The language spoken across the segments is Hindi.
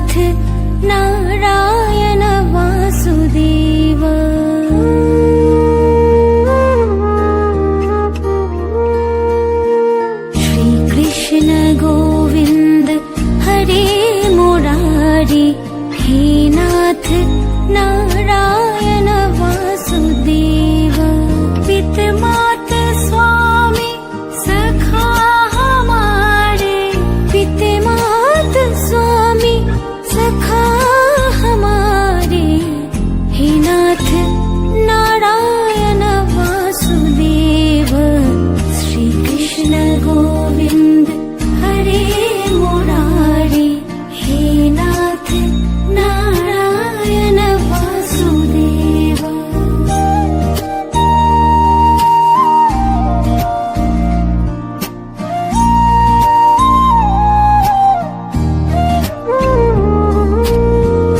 नाथ नारायण वासुदेव। श्री कृष्ण गोविंद हरे मुरारी, हे नाथ नारायण वासुदेव। पित मात स्वामी सखा हमारे, पित मात स्वामी सखा हमारे, हे नाथ नारायण वासुदेव। श्री कृष्ण गोविंद हरे मुरारी, हे नाथ नारायण वासुदेव।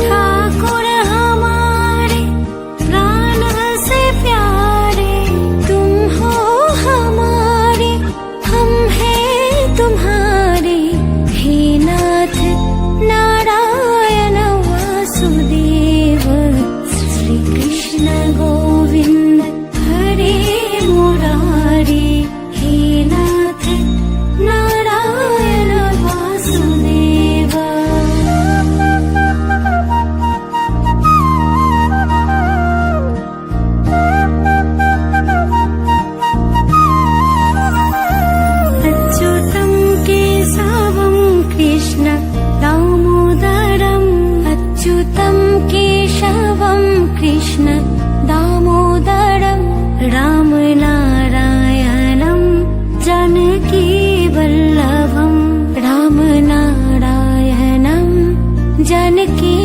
ठाकुर हमारे प्राण से प्यारे, तुम हो हमारे, हम हैं तुम्हारे, हे नाथ नारायण वासुदेव। श्री कृष्ण गोविंद हरे मुरारी, हे नाथ नारायण वासुदेव। अच्युतं केशवं कृष्ण दामोदरम्, अच्युतं केशवं कृष्ण दामोदरम्, राम नारायणं जानकी वल्लभम्, राम नारायणं जानकी